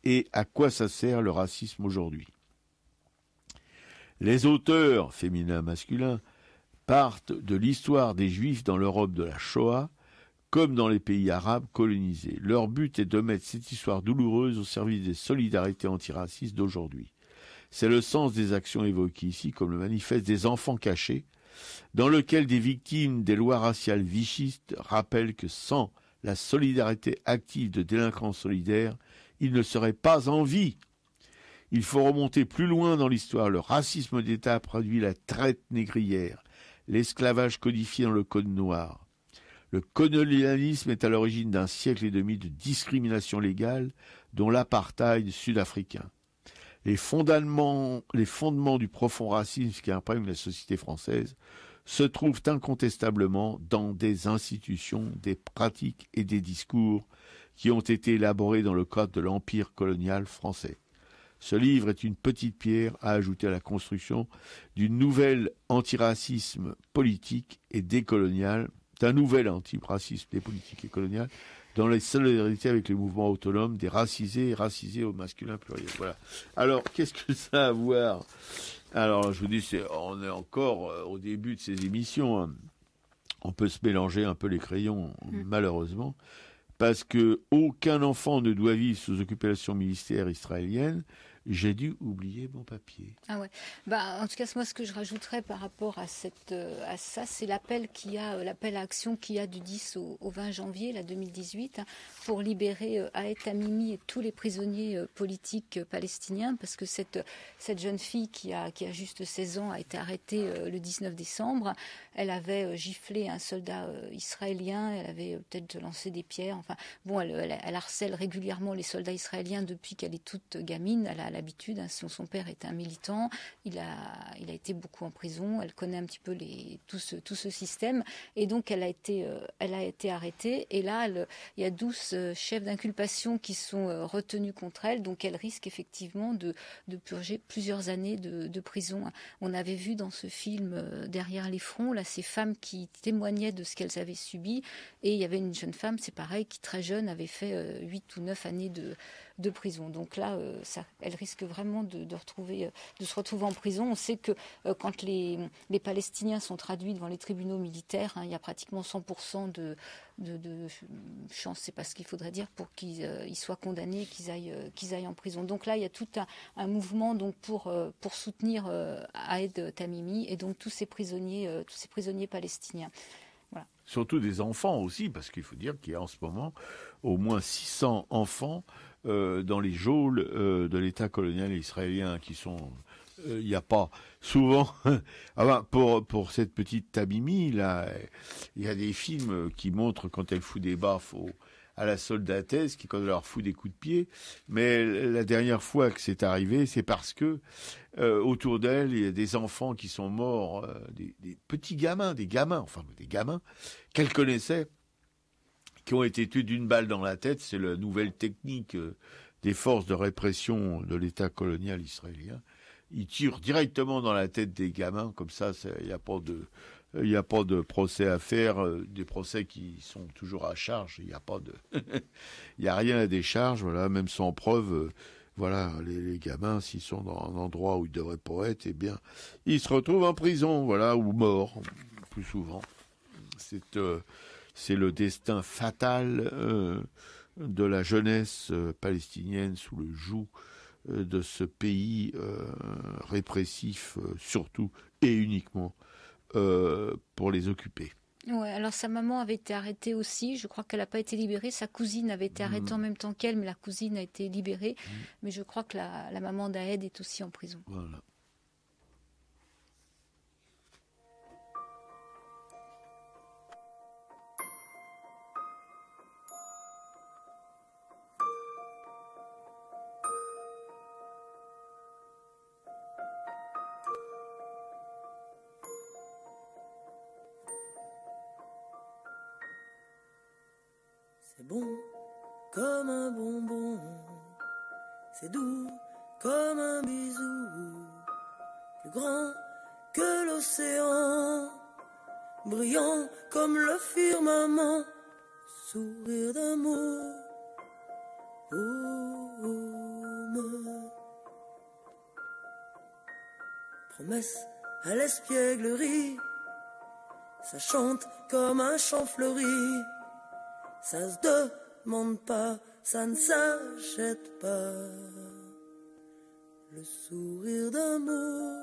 Et à quoi ça sert le racisme aujourd'hui? Les auteurs, féminins, masculins, partent de l'histoire des Juifs dans l'Europe de la Shoah, comme dans les pays arabes colonisés. Leur but est de mettre cette histoire douloureuse au service des solidarités antiracistes d'aujourd'hui. C'est le sens des actions évoquées ici, comme le manifeste des enfants cachés, dans lequel des victimes des lois raciales vichistes rappellent que sans la solidarité active de délinquants solidaires, ils ne seraient pas en vie. Il faut remonter plus loin dans l'histoire. Le racisme d'État a produit la traite négrière, l'esclavage codifié dans le Code noir. Le colonialisme est à l'origine d'un siècle et demi de discrimination légale, dont l'apartheid sud-africain. Les fondements du profond racisme qui imprègne la société française se trouvent incontestablement dans des institutions, des pratiques et des discours qui ont été élaborés dans le cadre de l'empire colonial français. Ce livre est une petite pierre à ajouter à la construction d'une nouvelle antiracisme politique et décolonial, d'un nouvel antiracisme des politiques et coloniales, dans les solidarités avec les mouvements autonomes des racisés et racisés au masculin pluriel. Voilà. Alors, qu'est-ce que ça a à voir? Alors, je vous dis, on est encore au début de ces émissions. Hein. On peut se mélanger un peu les crayons, malheureusement, parce que aucun enfant ne doit vivre sous occupation militaire israélienne. J'ai dû oublier mon papier. Ah ouais. En tout cas, moi, ce que je rajouterais par rapport à ça, c'est l'appel à action qu'il y a du 10 au 20 janvier 2018 pour libérer Ahed Tamimi et tous les prisonniers politiques palestiniens, parce que cette jeune fille qui a juste 16 ans a été arrêtée le 19 décembre. Elle avait giflé un soldat israélien, elle avait peut-être lancé des pierres. Enfin, bon, elle harcèle régulièrement les soldats israéliens depuis qu'elle est toute gamine. Elle a l'habitude, hein, son père est un militant, il a été beaucoup en prison, elle connaît un petit peu tout ce système, et donc elle a été arrêtée, et là il y a 12 chefs d'inculpation qui sont retenus contre elle, donc elle risque effectivement de purger plusieurs années de prison. On avait vu dans ce film Derrière les fronts, là, ces femmes qui témoignaient de ce qu'elles avaient subi, et il y avait une jeune femme, c'est pareil, qui très jeune avait fait 8 ou 9 années de prison. Donc là, elle risque vraiment de se retrouver en prison. On sait que quand les Palestiniens sont traduits devant les tribunaux militaires, hein, il y a pratiquement 100% de chance, c'est pas ce qu'il faudrait dire, pour qu'ils soient condamnés, qu'ils aillent en prison. Donc là, il y a tout un mouvement donc pour soutenir Ahed Tamimi et donc tous ces prisonniers palestiniens. Voilà. Surtout des enfants aussi, parce qu'il faut dire qu'il y a en ce moment au moins 600 enfants dans les geôles de l'État colonial israélien qui sont... Il n'y a pas souvent... pour cette petite Tamimi, là, il y a des films qui montrent quand elle fout des baffes à la soldatesque, qui quand elle leur fout des coups de pied. Mais la dernière fois que c'est arrivé, c'est parce que autour d'elle, il y a des enfants qui sont morts, des petits gamins, des gamins qu'elle connaissait, qui ont été tués d'une balle dans la tête. C'est la nouvelle technique des forces de répression de l'État colonial israélien. Ils tirent directement dans la tête des gamins, comme ça, il n'y a pas de procès à faire, des procès qui sont toujours à charge. Il n'y a pas de, il y a rien à décharge, voilà, même sans preuve. Voilà, les gamins, s'ils sont dans un endroit où ils devraient pas être, eh bien, ils se retrouvent en prison, voilà, ou morts, plus souvent. C'est le destin fatal de la jeunesse palestinienne sous le joug de ce pays répressif, surtout et uniquement pour les occuper. Ouais, alors sa maman avait été arrêtée aussi, je crois qu'elle n'a pas été libérée, sa cousine avait été arrêtée en même temps qu'elle, mais la cousine a été libérée, mais je crois que la maman d'Ahed est aussi en prison. Voilà. comme un bonbon, c'est doux comme un bisou, plus grand que l'océan, brillant comme le firmament, sourire d'amour. Promesse à l'espièglerie, ça chante comme un chant fleuri, ça se demande pas, ça ne s'achète pas, le sourire d'amour.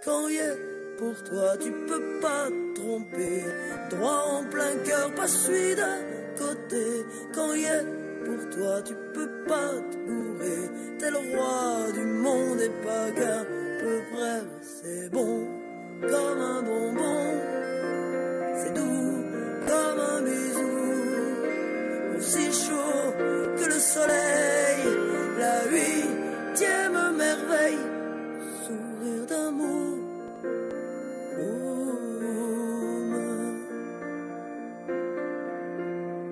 Quand il est pour toi, tu peux pas te tromper, droit en plein cœur, pas celui d'un côté. Quand il est pour toi, tu peux pas te bourrer, t'es le roi du monde et pas qu'à peu près, c'est bon comme un bonbon, c'est doux comme un bisou, aussi chaud que le soleil, la 8e merveille, sourire d'amour.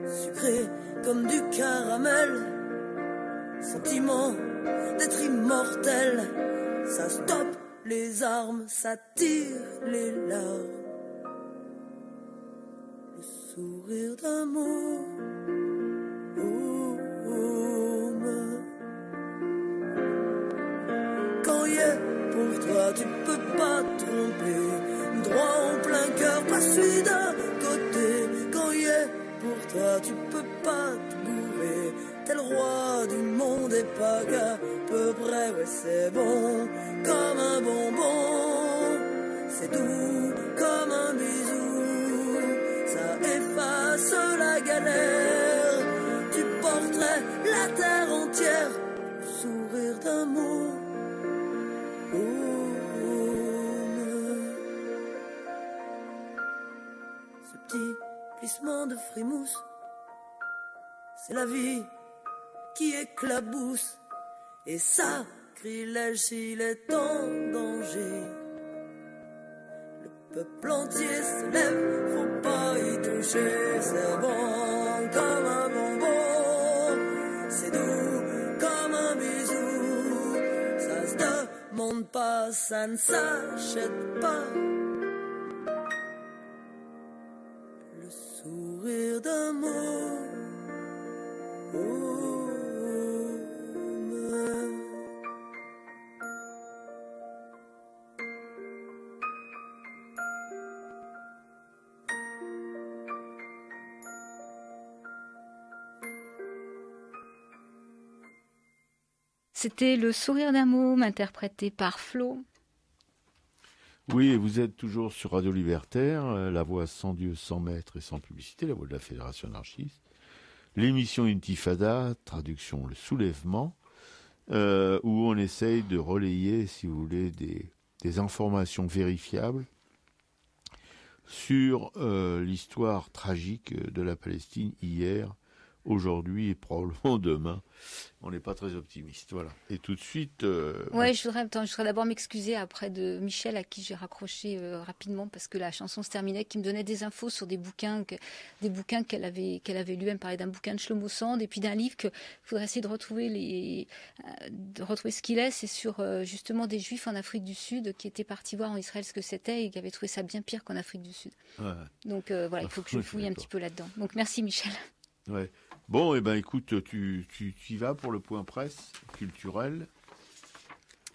Sucré comme du caramel, sentiment d'être immortel, ça stoppe les armes, ça tire les larmes, le sourire d'amour. Quand il est pour toi, tu peux pas te tromper, droit en plein cœur, pas celui d'un côté. Quand il est pour toi, tu peux pas te bourrer, t'es le roi du monde et pas qu'à peu près, ouais c'est bon comme un bonbon, c'est doux comme un bisou, ça efface la galère, tu porterais la terre entière, sourire d'amour. Ce petit plissement de frimousse, c'est la vie qui éclabousse, et sacrilège s'il est en danger. Le peuple entier se lève, faut pas y toucher, c'est bon comme un bonbon, c'est doux comme un bisou, ça se demande pas, ça ne s'achète pas, le sourire d'amour. C'était Le sourire d'un môme, interprété par Flo. Oui, et vous êtes toujours sur Radio Libertaire, la voix sans Dieu, sans maître et sans publicité, la voix de la Fédération anarchiste. L'émission Intifada, traduction Le Soulèvement, où on essaye de relayer, si vous voulez, des informations vérifiables sur l'histoire tragique de la Palestine hier, aujourd'hui et probablement demain. On n'est pas très optimiste, voilà. Et tout de suite... Ouais, je voudrais d'abord m'excuser auprès de Michel, à qui j'ai raccroché rapidement, parce que la chanson se terminait, qui me donnait des infos sur des bouquins qu'elle avait lus. Elle me parlait d'un bouquin de Shlomo Sand et puis d'un livre qu'il faudrait essayer de retrouver ce qu'il est. C'est sur justement des Juifs en Afrique du Sud qui étaient partis voir en Israël ce que c'était et qui avaient trouvé ça bien pire qu'en Afrique du Sud. Ouais. Donc voilà, il faut que je fouille un petit peu là-dedans. Donc merci Michel. Ouais. Bon, eh ben, écoute, tu y vas pour le point presse culturel.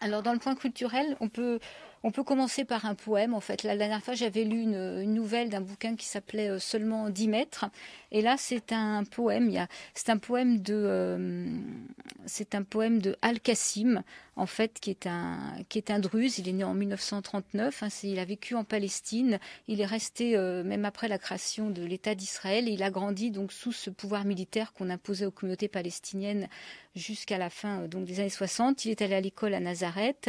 Alors, dans le point culturel, on peut commencer par un poème. En fait, la dernière fois, j'avais lu une nouvelle d'un bouquin qui s'appelait Seulement 10 mètres. Et là, c'est un poème. C'est un poème de Al-Qasim, en fait, qui est un druze. Il est né en 1939. Il a vécu en Palestine. Il est resté même après la création de l'État d'Israël. Et il a grandi donc sous ce pouvoir militaire qu'on imposait aux communautés palestiniennes jusqu'à la fin donc des années 60. Il est allé à l'école à Nazareth.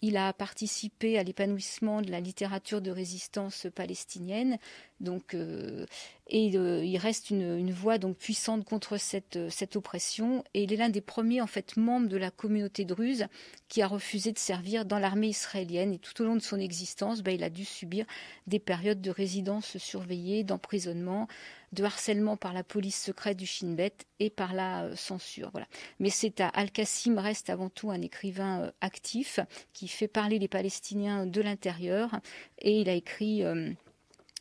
Il a participé à l'épanouissement de la littérature de résistance palestinienne, il reste une voix donc puissante contre cette oppression. Et il est l'un des premiers en fait membres de la communauté druze qui a refusé de servir dans l'armée israélienne. Et tout au long de son existence, il a dû subir des périodes de résidence surveillée, d'emprisonnement, de harcèlement par la police secrète du Shin Bet et par la censure. Voilà. Mais Al-Qasim reste avant tout un écrivain actif qui fait parler les Palestiniens de l'intérieur, et il a écrit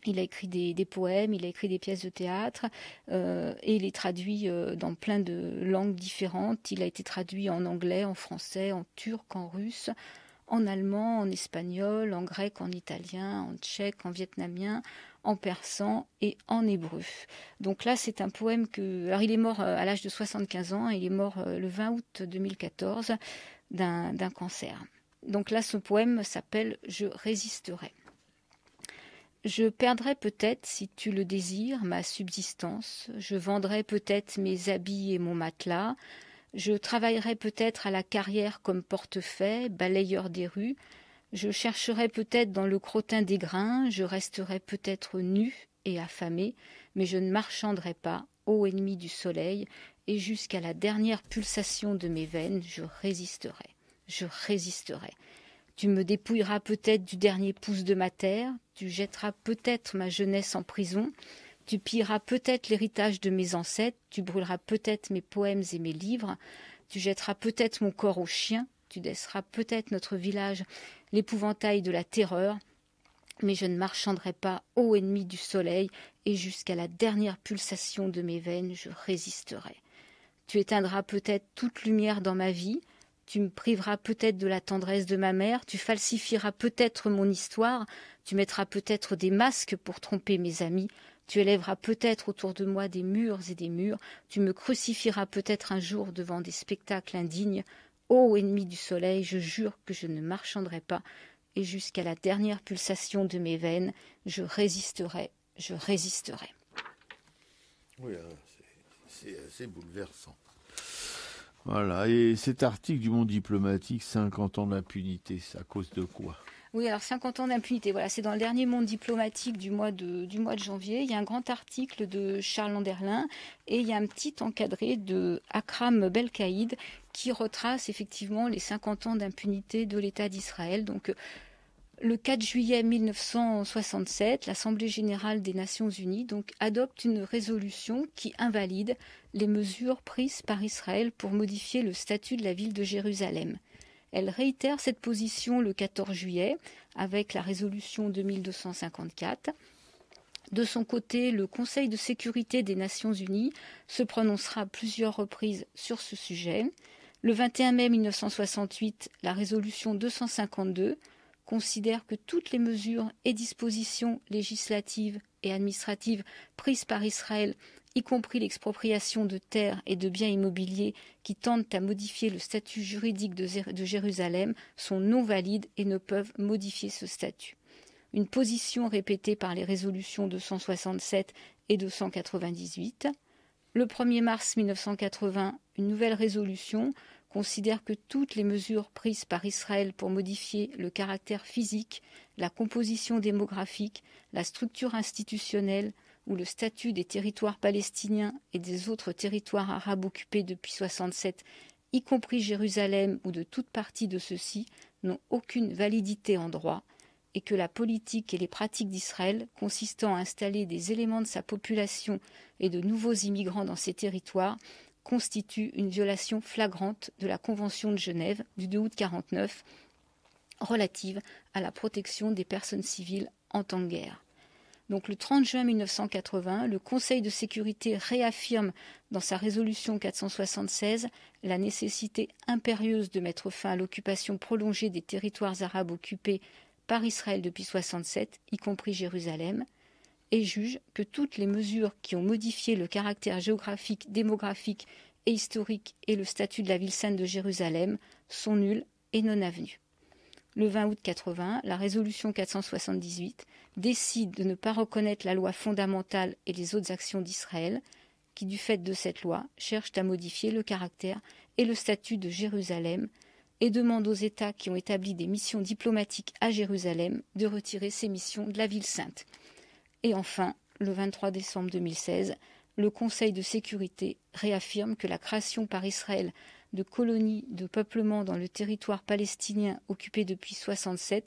des poèmes, il a écrit des pièces de théâtre, et il est traduit dans plein de langues différentes. Il a été traduit en anglais, en français, en turc, en russe, en allemand, en espagnol, en grec, en italien, en tchèque, en vietnamien, en persan et en hébreu. Donc là, c'est un poème Alors, il est mort à l'âge de 75 ans, il est mort le 20 août 2014 d'un cancer. Donc là, ce poème s'appelle « Je résisterai ». Je perdrai peut-être, si tu le désires, ma subsistance. Je vendrai peut-être mes habits et mon matelas. Je travaillerai peut-être à la carrière comme portefaix, balayeur des rues. Je chercherai peut-être dans le crottin des grains. Je resterai peut-être nu et affamé, mais je ne marchanderai pas, ô ennemi du soleil, et jusqu'à la dernière pulsation de mes veines, je résisterai. Je résisterai. Tu me dépouilleras peut-être du dernier pouce de ma terre, tu jetteras peut-être ma jeunesse en prison, tu pilleras peut-être l'héritage de mes ancêtres, tu brûleras peut-être mes poèmes et mes livres, tu jetteras peut-être mon corps aux chiens, tu laisseras peut-être notre village l'épouvantail de la terreur, mais je ne marchanderai pas, ô ennemi du soleil, et jusqu'à la dernière pulsation de mes veines, je résisterai. Tu éteindras peut-être toute lumière dans ma vie, tu me priveras peut-être de la tendresse de ma mère, tu falsifieras peut-être mon histoire, tu mettras peut-être des masques pour tromper mes amis, tu élèveras peut-être autour de moi des murs et des murs, tu me crucifieras peut-être un jour devant des spectacles indignes. Ô ennemi du soleil, je jure que je ne marchanderai pas, et jusqu'à la dernière pulsation de mes veines, je résisterai, je résisterai. Oui, c'est assez bouleversant. Voilà, et cet article du Monde diplomatique, 50 ans d'impunité, c'est à cause de quoi ? Oui, alors 50 ans d'impunité, voilà, c'est dans le dernier Monde diplomatique du mois de janvier. Il y a un grand article de Charles Landerlin et il y a un petit encadré de Akram Belkaïd qui retrace effectivement les 50 ans d'impunité de l'État d'Israël. Donc, le 4 juillet 1967, l'Assemblée générale des Nations unies adopte une résolution qui invalide les mesures prises par Israël pour modifier le statut de la ville de Jérusalem. Elle réitère cette position le 14 juillet avec la résolution 2254. De son côté, le Conseil de sécurité des Nations unies se prononcera à plusieurs reprises sur ce sujet. Le 21 mai 1968, la résolution 252 considère que toutes les mesures et dispositions législatives et administratives prises par Israël, y compris l'expropriation de terres et de biens immobiliers qui tendent à modifier le statut juridique de Jérusalem, sont non valides et ne peuvent modifier ce statut. Une position répétée par les résolutions 267 et 298. Le 1er mars 1980, une nouvelle résolution considère que toutes les mesures prises par Israël pour modifier le caractère physique, la composition démographique, la structure institutionnelle ou le statut des territoires palestiniens et des autres territoires arabes occupés depuis 1967, y compris Jérusalem ou de toute partie de ceux-ci, n'ont aucune validité en droit, et que la politique et les pratiques d'Israël consistant à installer des éléments de sa population et de nouveaux immigrants dans ces territoires constitue une violation flagrante de la Convention de Genève du 2 août 1949 relative à la protection des personnes civiles en temps de guerre. Donc le 30 juin 1980, le Conseil de sécurité réaffirme dans sa résolution 476 la nécessité impérieuse de mettre fin à l'occupation prolongée des territoires arabes occupés par Israël depuis 1967, y compris Jérusalem, et juge que toutes les mesures qui ont modifié le caractère géographique, démographique et historique et le statut de la ville sainte de Jérusalem sont nulles et non avenues. Le 20 août 1980, la résolution 478 décide de ne pas reconnaître la loi fondamentale et les autres actions d'Israël, qui, du fait de cette loi, cherchent à modifier le caractère et le statut de Jérusalem, et demande aux États qui ont établi des missions diplomatiques à Jérusalem de retirer ces missions de la ville sainte. Et enfin, le 23 décembre 2016, le Conseil de sécurité réaffirme que la création par Israël de colonies de peuplement dans le territoire palestinien occupé depuis 1967,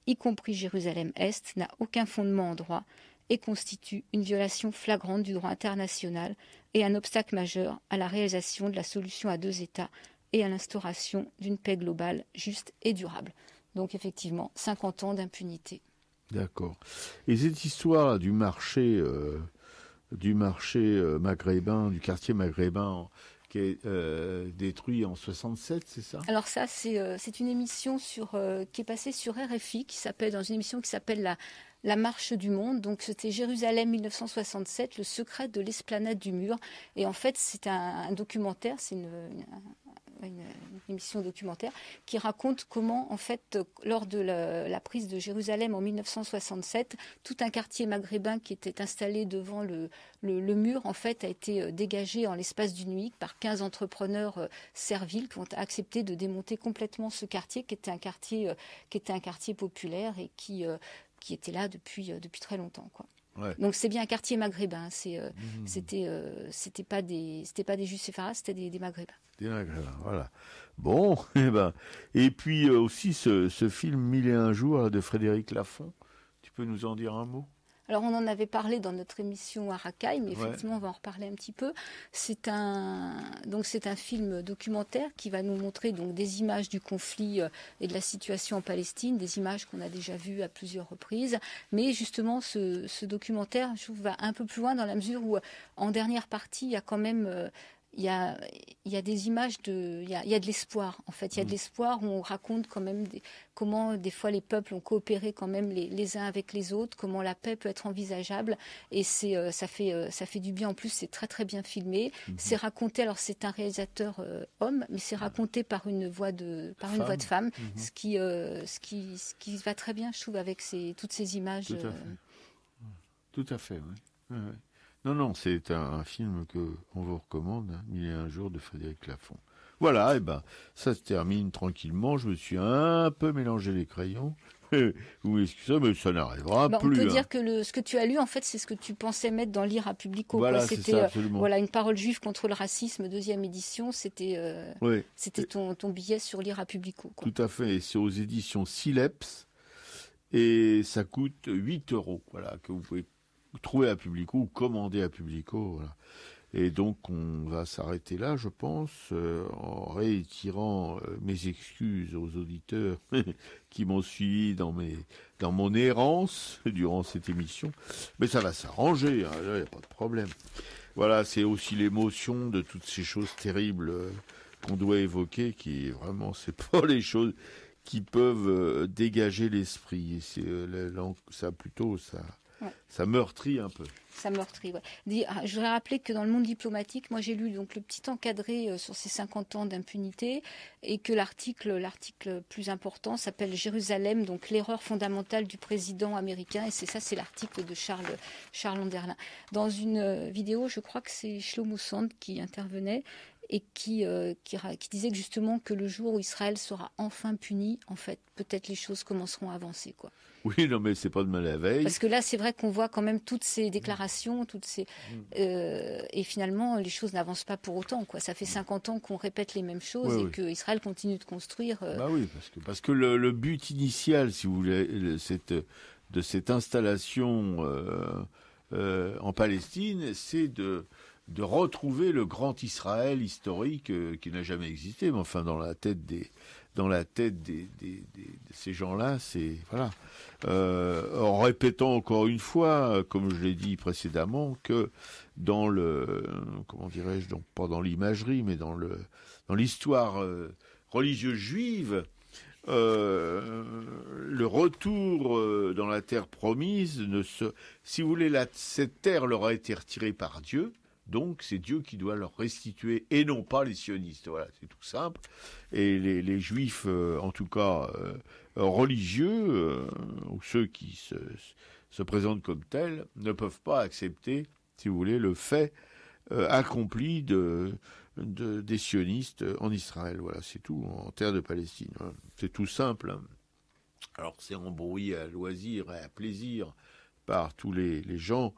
y compris Jérusalem-Est, n'a aucun fondement en droit et constitue une violation flagrante du droit international et un obstacle majeur à la réalisation de la solution à deux États et à l'instauration d'une paix globale juste et durable. Donc effectivement, 50 ans d'impunité. D'accord. Et cette histoire du marché maghrébin, du quartier maghrébin qui est détruit en 67, c'est ça? Alors ça, c'est une émission qui est passée sur RFI, dans une émission qui s'appelle la Marche du Monde. Donc c'était Jérusalem 1967, le secret de l'esplanade du mur. Et en fait, c'est un documentaire, c'est une émission documentaire qui raconte comment, en fait, lors de la prise de Jérusalem en 1967, tout un quartier maghrébin qui était installé devant le mur, en fait, a été dégagé en l'espace d'une nuit par 15 entrepreneurs serviles qui ont accepté de démonter complètement ce quartier, qui était un quartier populaire et qui était là depuis très longtemps, quoi. Ouais. Donc c'est bien un quartier maghrébin. C'était pas des Juifs séfarades, c'était des Maghrébins. Des Maghrébins, voilà. Bon, et puis aussi ce film 1001 jours de Frédéric Lafont. Tu peux nous en dire un mot? Alors on en avait parlé dans notre émission à Racaille, mais effectivement on va en reparler un petit peu. C'est un film documentaire qui va nous montrer donc des images du conflit et de la situation en Palestine, des images qu'on a déjà vues à plusieurs reprises. Mais justement ce documentaire, je trouve, va un peu plus loin dans la mesure où en dernière partie il y a quand même il y a des images il y a de l'espoir, en fait. Il y a de l'espoir où on raconte quand même comment des fois les peuples ont coopéré quand même les uns avec les autres, comment la paix peut être envisageable. Et ça fait du bien. En plus, c'est très très bien filmé. C'est raconté, alors c'est un réalisateur homme, mais c'est raconté par une voix de femme, ce qui va très bien, je trouve, avec toutes ces images. Tout à fait, oui. Ouais. Non, c'est un film qu'on vous recommande, 1001 jours de Frédéric Lafont. Voilà, ça se termine tranquillement. Je me suis un peu mélangé les crayons. Vous m'excusez, mais ça n'arrivera plus. On peut dire que ce que tu as lu, en fait, c'est ce que tu pensais mettre dans Lire à Publico. Voilà, c'était ça, absolument. Une parole juive contre le racisme, 2e édition. C'était ton billet sur Lire à Publico, quoi. Tout à fait. Et c'est aux éditions Sileps. Et ça coûte 8 €. Voilà, que vous pouvez trouver à Publico ou commander à Publico. Voilà. Et donc on va s'arrêter là, je pense, en réitirant mes excuses aux auditeurs qui m'ont suivi dans mon errance durant cette émission. Mais ça va s'arranger, hein, là, il n'y a pas de problème. Voilà, c'est aussi l'émotion de toutes ces choses terribles qu'on doit évoquer, qui vraiment, c'est pas les choses qui peuvent dégager l'esprit. Et c'est ça plutôt ça. Ouais. Ça meurtrit un peu. Ça meurtrit, ouais. Je voudrais rappeler que dans le monde diplomatique, moi j'ai lu donc le petit encadré sur ces 50 ans d'impunité et que l'article plus important s'appelle Jérusalem, donc l'erreur fondamentale du président américain, et c'est l'article de Charles Anderlin. Dans une vidéo, je crois que c'est Shlomo Sand qui intervenait et qui disait que justement que le jour où Israël sera enfin puni, en fait, peut-être les choses commenceront à avancer, quoi. Oui, non, mais c'est pas demain la veille. Parce que là, c'est vrai qu'on voit quand même toutes ces déclarations, et finalement, les choses n'avancent pas pour autant, quoi. Ça fait 50 ans qu'on répète les mêmes choses et que Israël continue de construire. Bah oui, parce que le but initial, si vous voulez, de cette installation en Palestine, c'est de retrouver le grand Israël historique qui n'a jamais existé, mais enfin dans la tête de ces gens-là, c'est voilà. En répétant encore une fois, comme je l'ai dit précédemment, que dans donc pas dans l'imagerie, mais dans l'histoire religieuse juive, le retour dans la terre promise si vous voulez, cette terre leur a été retirée par Dieu. Donc, c'est Dieu qui doit leur restituer, et non pas les sionistes. Voilà, c'est tout simple. Et les juifs, en tout cas religieux, ou ceux qui se présentent comme tels, ne peuvent pas accepter, si vous voulez, le fait accompli des sionistes en Israël. Voilà, c'est tout, en terre de Palestine. Voilà. C'est tout simple. Hein. Alors c'est embrouillé à loisir et à plaisir par tous les gens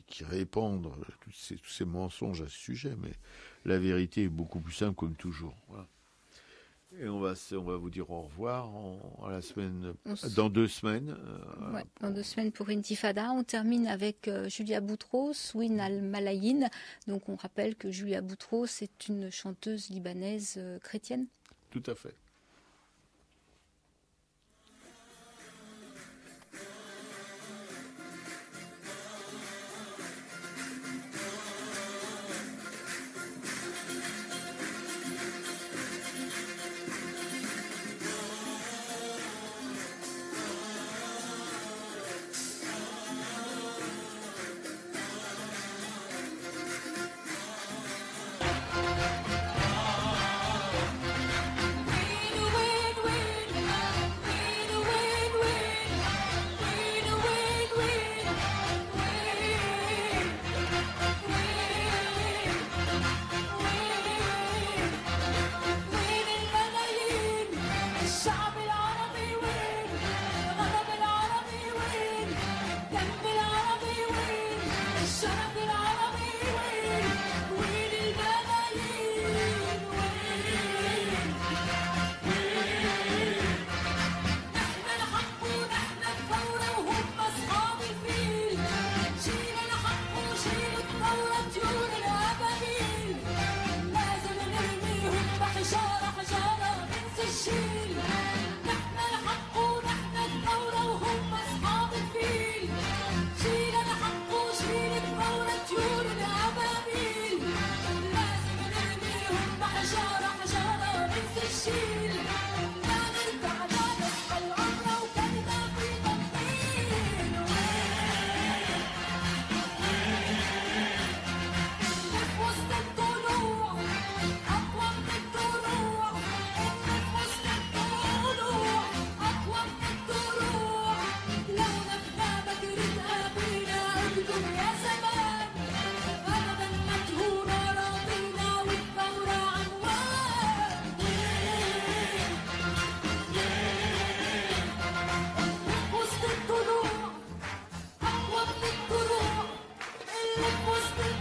qui répandent tous ces mensonges à ce sujet, mais la vérité est beaucoup plus simple comme toujours. Voilà. Et on va vous dire au revoir dans 2 semaines. Ouais, dans 2 semaines pour Intifada. On termine avec Julia Boutros, Win al-Malayin. Donc on rappelle que Julia Boutros est une chanteuse libanaise chrétienne. Tout à fait. وسط